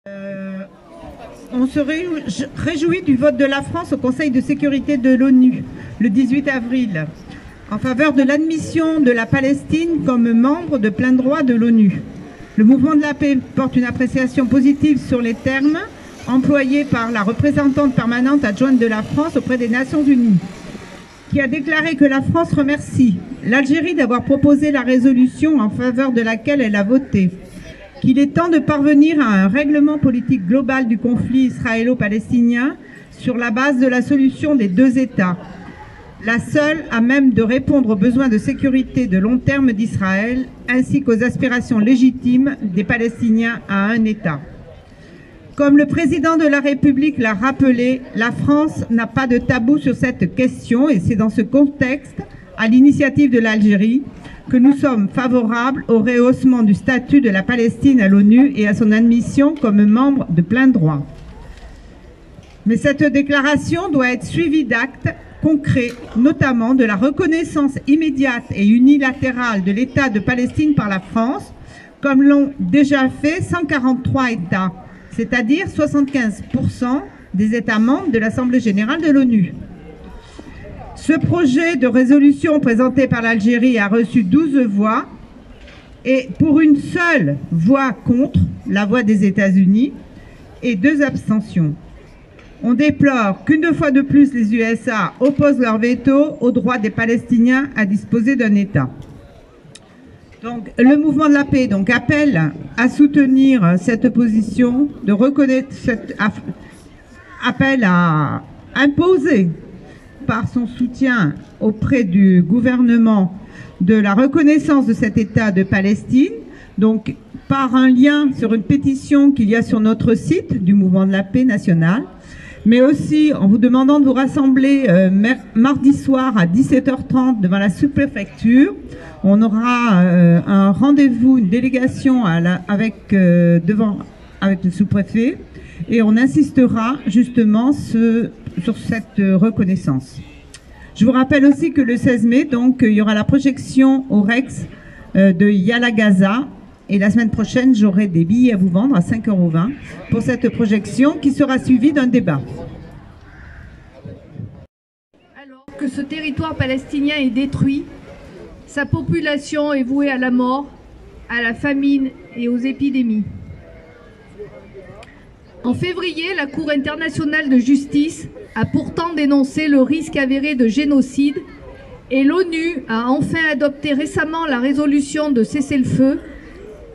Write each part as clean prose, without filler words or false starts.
On se réjouit du vote de la France au Conseil de sécurité de l'ONU le 18 avril en faveur de l'admission de la Palestine comme membre de plein droit de l'ONU. Le mouvement de la paix porte une appréciation positive sur les termes employés par la représentante permanente adjointe de la France auprès des Nations Unies, qui a déclaré que la France remercie l'Algérie d'avoir proposé la résolution en faveur de laquelle elle a voté, qu'il est temps de parvenir à un règlement politique global du conflit israélo-palestinien sur la base de la solution des deux États, la seule à même de répondre aux besoins de sécurité de long terme d'Israël, ainsi qu'aux aspirations légitimes des Palestiniens à un État. Comme le président de la République l'a rappelé, la France n'a pas de tabou sur cette question et c'est dans ce contexte, à l'initiative de l'Algérie, que nous sommes favorables au rehaussement du statut de la Palestine à l'ONU et à son admission comme membre de plein droit. Mais cette déclaration doit être suivie d'actes concrets, notamment de la reconnaissance immédiate et unilatérale de l'État de Palestine par la France, comme l'ont déjà fait 143 États, c'est-à-dire 75% des États membres de l'Assemblée générale de l'ONU. Ce projet de résolution présenté par l'Algérie a reçu 12 voix et pour une seule voix contre, la voix des États-Unis, et 2 abstentions. On déplore qu'une fois de plus les USA opposent leur veto au droit des Palestiniens à disposer d'un État. Donc, le mouvement de la paix appelle à soutenir cette position, de reconnaître appelle à imposer par son soutien auprès du gouvernement de la reconnaissance de cet État de Palestine, donc par un lien sur une pétition qu'il y a sur notre site du mouvement de la paix national, mais aussi en vous demandant de vous rassembler mardi soir à 17h30 devant la sous-préfecture. On aura un rendez-vous, une délégation avec le sous-préfet et on insistera justement sur cette reconnaissance. Je vous rappelle aussi que le 16 mai, il y aura la projection au Rex de Yala Gaza. Et la semaine prochaine, j'aurai des billets à vous vendre à 5,20 € pour cette projection qui sera suivie d'un débat. Alors que ce territoire palestinien est détruit, sa population est vouée à la mort, à la famine et aux épidémies. En février, la Cour internationale de justice a pourtant dénoncé le risque avéré de génocide et l'ONU a enfin adopté récemment la résolution de cessez-le-feu.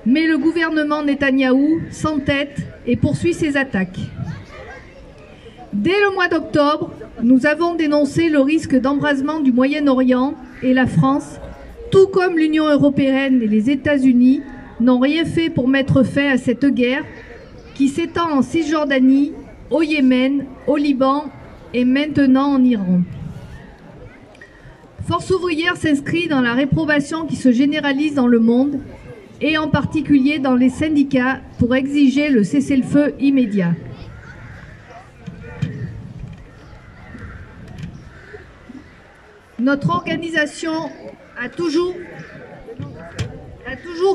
Mais le gouvernement Netanyahou s'entête et poursuit ses attaques. Dès le mois d'octobre, nous avons dénoncé le risque d'embrasement du Moyen-Orient et la France, tout comme l'Union européenne et les États-Unis, n'ont rien fait pour mettre fin à cette guerre qui s'étend en Cisjordanie, au Yémen, au Liban et maintenant en Iran. Force ouvrière s'inscrit dans la réprobation qui se généralise dans le monde et en particulier dans les syndicats, pour exiger le cessez-le-feu immédiat. Notre organisation a toujours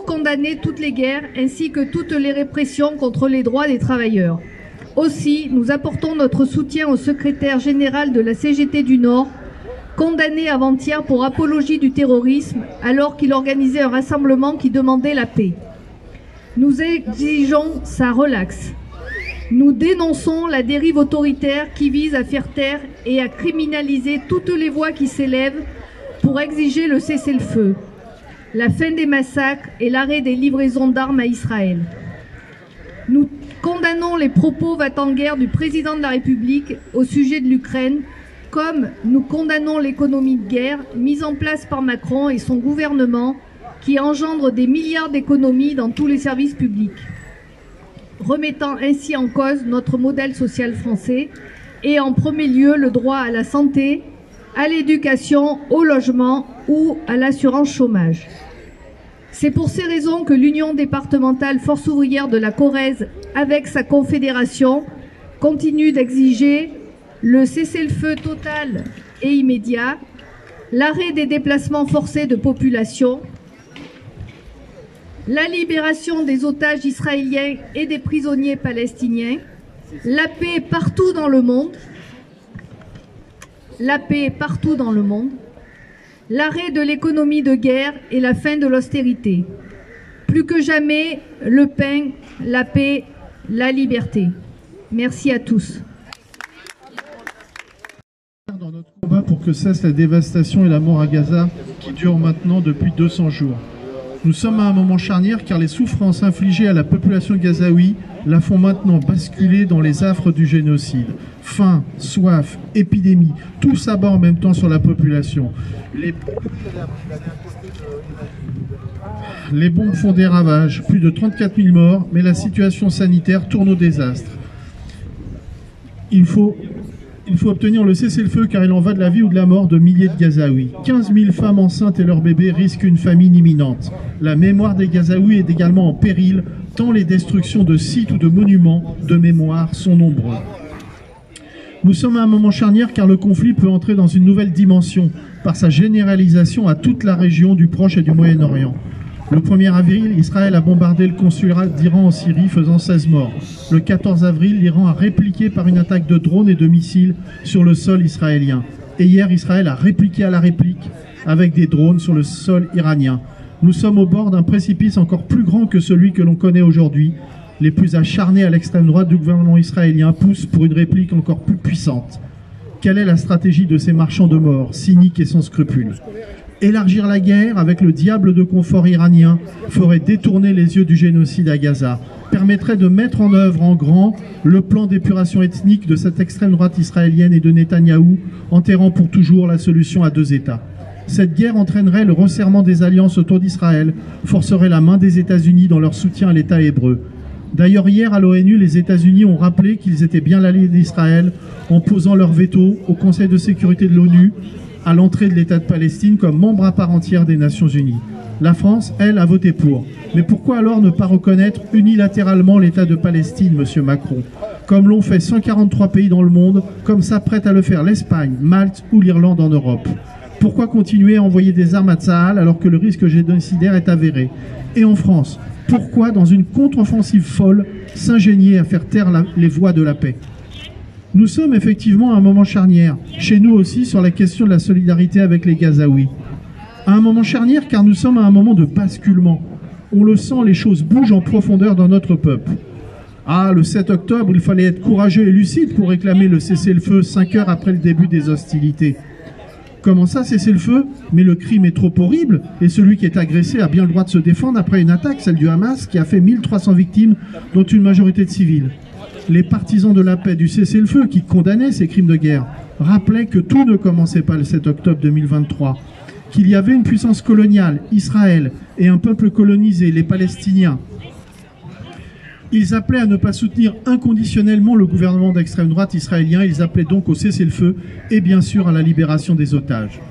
condamné toutes les guerres ainsi que toutes les répressions contre les droits des travailleurs. Aussi, nous apportons notre soutien au secrétaire général de la CGT du Nord, condamné avant-hier pour apologie du terrorisme alors qu'il organisait un rassemblement qui demandait la paix. Nous exigeons sa relaxe. Nous dénonçons la dérive autoritaire qui vise à faire taire et à criminaliser toutes les voix qui s'élèvent pour exiger le cessez-le-feu, la fin des massacres et l'arrêt des livraisons d'armes à Israël. Nous condamnons les propos va-t-en-guerre du président de la République au sujet de l'Ukraine, comme nous condamnons l'économie de guerre mise en place par Macron et son gouvernement qui engendre des milliards d'économies dans tous les services publics, remettant ainsi en cause notre modèle social français et en premier lieu le droit à la santé, à l'éducation, au logement ou à l'assurance chômage. C'est pour ces raisons que l'Union départementale Force ouvrière de la Corrèze, avec sa confédération, continue d'exiger le cessez-le-feu total et immédiat, l'arrêt des déplacements forcés de population, la libération des otages israéliens et des prisonniers palestiniens, la paix partout dans le monde, l'arrêt de l'économie de guerre et la fin de l'austérité. Plus que jamais, le pain, la paix, la liberté. Merci à tous. Dans notre combat pour que cesse la dévastation et la mort à Gaza qui dure maintenant depuis 200 jours. Nous sommes à un moment charnière car les souffrances infligées à la population gazaoui la font maintenant basculer dans les affres du génocide. Faim, soif, épidémie, tout s'abat en même temps sur la population. Les bombes font des ravages, plus de 34 000 morts, mais la situation sanitaire tourne au désastre. Il faut obtenir le cessez-le-feu car il en va de la vie ou de la mort de milliers de Gazaouis. 15 000 femmes enceintes et leurs bébés risquent une famine imminente. La mémoire des Gazaouis est également en péril, tant les destructions de sites ou de monuments de mémoire sont nombreux. Nous sommes à un moment charnière car le conflit peut entrer dans une nouvelle dimension par sa généralisation à toute la région du Proche et du Moyen-Orient. Le 1er avril, Israël a bombardé le consulat d'Iran en Syrie, faisant 16 morts. Le 14 avril, l'Iran a répliqué par une attaque de drones et de missiles sur le sol israélien. Et hier, Israël a répliqué à la réplique avec des drones sur le sol iranien. Nous sommes au bord d'un précipice encore plus grand que celui que l'on connaît aujourd'hui. Les plus acharnés à l'extrême droite du gouvernement israélien poussent pour une réplique encore plus puissante. Quelle est la stratégie de ces marchands de mort, cyniques et sans scrupules ? Élargir la guerre avec le diable de confort iranien ferait détourner les yeux du génocide à Gaza, permettrait de mettre en œuvre en grand le plan d'épuration ethnique de cette extrême droite israélienne et de Netanyahou, enterrant pour toujours la solution à 2 États. Cette guerre entraînerait le resserrement des alliances autour d'Israël, forcerait la main des États-Unis dans leur soutien à l'État hébreu. D'ailleurs, hier à l'ONU, les États-Unis ont rappelé qu'ils étaient bien l'allié d'Israël en posant leur veto au Conseil de sécurité de l'ONU à l'entrée de l'État de Palestine comme membre à part entière des Nations Unies. La France, elle, a voté pour. Mais pourquoi alors ne pas reconnaître unilatéralement l'État de Palestine, monsieur Macron, comme l'ont fait 143 pays dans le monde, comme s'apprête à le faire l'Espagne, Malte ou l'Irlande en Europe? Pourquoi continuer à envoyer des armes à Tsahal alors que le risque génocidaire est avéré? Et en France, pourquoi, dans une contre-offensive folle, s'ingénier à faire taire les voix de la paix? Nous sommes effectivement à un moment charnière, chez nous aussi, sur la question de la solidarité avec les Gazaouis. À un moment charnière car nous sommes à un moment de basculement. On le sent, les choses bougent en profondeur dans notre peuple. Ah, le 7 octobre, il fallait être courageux et lucide pour réclamer le cessez-le-feu 5 heures après le début des hostilités. Comment ça, cessez-le-feu? Mais le crime est trop horrible et celui qui est agressé a bien le droit de se défendre après une attaque, celle du Hamas, qui a fait 1300 victimes, dont une majorité de civils. Les partisans de la paix du cessez-le-feu, qui condamnaient ces crimes de guerre, rappelaient que tout ne commençait pas le 7 octobre 2023, qu'il y avait une puissance coloniale, Israël, et un peuple colonisé, les Palestiniens. Ils appelaient à ne pas soutenir inconditionnellement le gouvernement d'extrême droite israélien, ils appelaient donc au cessez-le-feu et bien sûr à la libération des otages.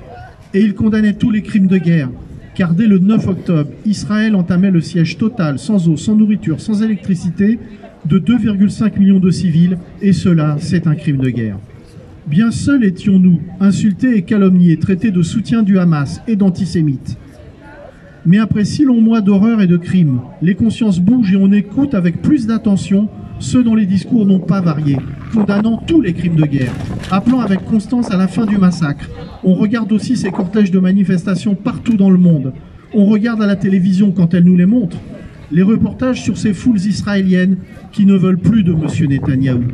Et ils condamnaient tous les crimes de guerre, car dès le 9 octobre, Israël entamait le siège total, sans eau, sans nourriture, sans électricité, de 2,5 millions de civils, et cela, c'est un crime de guerre. Bien seuls étions-nous, insultés et calomniés, traités de soutien du Hamas et d'antisémites. Mais après 6 longs mois d'horreur et de crimes, les consciences bougent et on écoute avec plus d'attention ceux dont les discours n'ont pas varié, condamnant tous les crimes de guerre, appelant avec constance à la fin du massacre. On regarde aussi ces cortèges de manifestations partout dans le monde. On regarde à la télévision quand elle nous les montre les reportages sur ces foules israéliennes qui ne veulent plus de M. Netanyahou.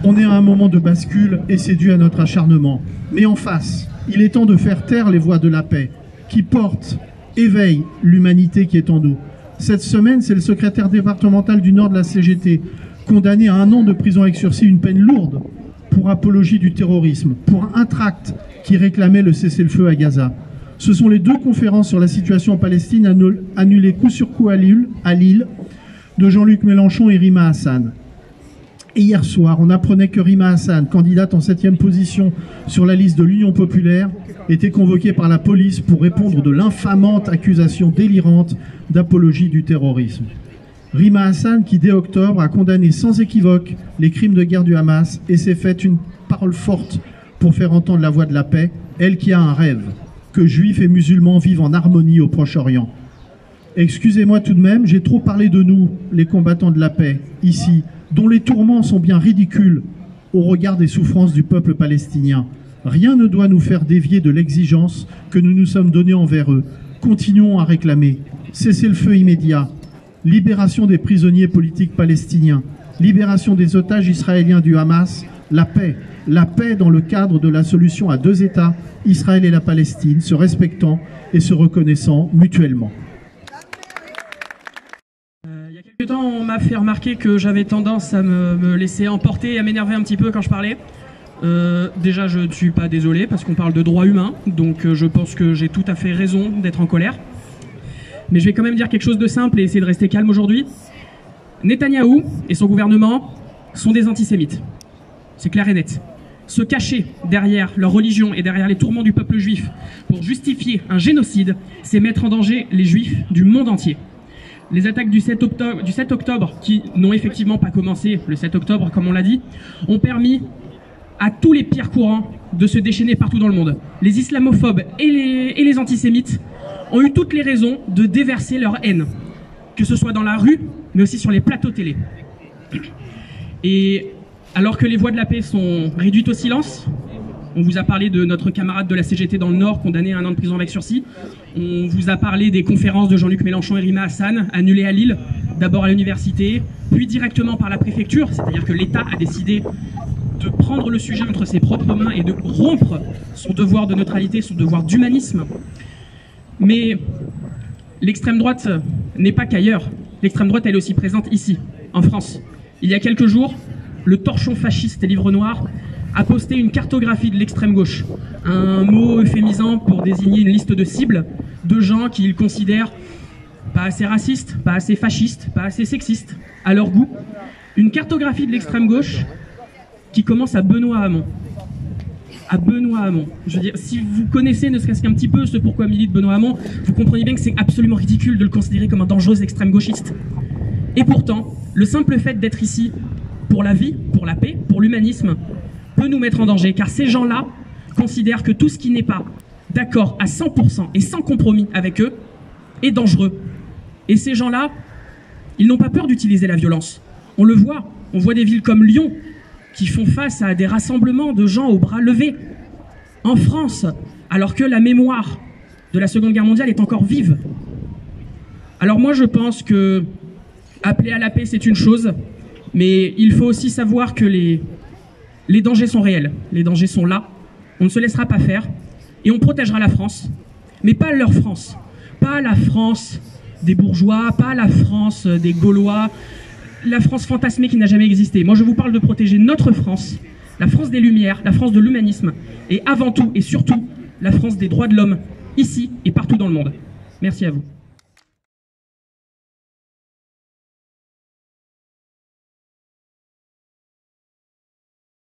On est à un moment de bascule et c'est dû à notre acharnement. Mais en face, il est temps de faire taire les voix de la paix qui portent, éveillent l'humanité qui est en nous. Cette semaine, c'est le secrétaire départemental du Nord de la CGT, condamné à 1 an de prison avec sursis, une peine lourde, pour apologie du terrorisme, pour un tract qui réclamait le cessez-le-feu à Gaza. Ce sont les 2 conférences sur la situation en Palestine annulées coup sur coup à Lille, de Jean-Luc Mélenchon et Rima Hassan. Et hier soir, on apprenait que Rima Hassan, candidate en 7e position sur la liste de l'Union populaire, était convoquée par la police pour répondre de l'infamante accusation délirante d'apologie du terrorisme. Rima Hassan, qui dès octobre a condamné sans équivoque les crimes de guerre du Hamas et s'est faite une parole forte pour faire entendre la voix de la paix, elle qui a un rêve, que juifs et musulmans vivent en harmonie au Proche-Orient. Excusez-moi tout de même, j'ai trop parlé de nous, les combattants de la paix, ici, dont les tourments sont bien ridicules au regard des souffrances du peuple palestinien. Rien ne doit nous faire dévier de l'exigence que nous nous sommes donnée envers eux. Continuons à réclamer cessez-le-feu immédiat, libération des prisonniers politiques palestiniens, libération des otages israéliens du Hamas, la paix dans le cadre de la solution à 2 États, Israël et la Palestine, se respectant et se reconnaissant mutuellement. Il y a quelques temps, on m'a fait remarquer que j'avais tendance à me laisser emporter et à m'énerver un petit peu quand je parlais. Déjà, je ne suis pas désolé parce qu'on parle de droits humains, donc je pense que j'ai tout à fait raison d'être en colère. Mais je vais quand même dire quelque chose de simple et essayer de rester calme aujourd'hui. Netanyahou et son gouvernement sont des antisémites. C'est clair et net. Se cacher derrière leur religion et derrière les tourments du peuple juif pour justifier un génocide, c'est mettre en danger les juifs du monde entier. Les attaques du 7 octobre, qui n'ont effectivement pas commencé le 7 octobre, comme on l'a dit, ont permis à tous les pires courants de se déchaîner partout dans le monde. Les islamophobes et les antisémites ont eu toutes les raisons de déverser leur haine, que ce soit dans la rue, mais aussi sur les plateaux télé. Et alors que les voix de la paix sont réduites au silence, on vous a parlé de notre camarade de la CGT dans le Nord, condamné à 1 an de prison avec sursis. On vous a parlé des conférences de Jean-Luc Mélenchon et Rima Hassan, annulées à Lille, d'abord à l'université, puis directement par la préfecture, c'est-à-dire que l'État a décidé de prendre le sujet entre ses propres mains et de rompre son devoir de neutralité, son devoir d'humanisme. Mais l'extrême droite n'est pas qu'ailleurs. L'extrême droite, elle est aussi présente ici, en France. Il y a quelques jours, le torchon fasciste Livre Noir a posté une cartographie de l'extrême gauche, un mot euphémisant pour désigner une liste de cibles de gens qu'il considère pas assez racistes, pas assez fascistes, pas assez sexistes, à leur goût. Une cartographie de l'extrême gauche qui commence à Benoît Hamon. À Benoît Hamon. Je veux dire, si vous connaissez ne serait-ce qu'un petit peu ce pourquoi milite Benoît Hamon, vous comprenez bien que c'est absolument ridicule de le considérer comme un dangereux extrême gauchiste. Et pourtant, le simple fait d'être ici pour la vie, pour la paix, pour l'humanisme, peut nous mettre en danger, car ces gens-là considèrent que tout ce qui n'est pas d'accord à 100% et sans compromis avec eux est dangereux. Et ces gens-là, ils n'ont pas peur d'utiliser la violence. On le voit, on voit des villes comme Lyon qui font face à des rassemblements de gens aux bras levés en France, alors que la mémoire de la Seconde Guerre mondiale est encore vive. Alors moi je pense que appeler à la paix c'est une chose, mais il faut aussi savoir que les dangers sont réels, les dangers sont là, on ne se laissera pas faire, et on protégera la France, mais pas leur France, pas la France des bourgeois, pas la France des Gaulois, la France fantasmée qui n'a jamais existé. Moi je vous parle de protéger notre France, la France des Lumières, la France de l'humanisme, et avant tout et surtout, la France des droits de l'homme, ici et partout dans le monde. Merci à vous.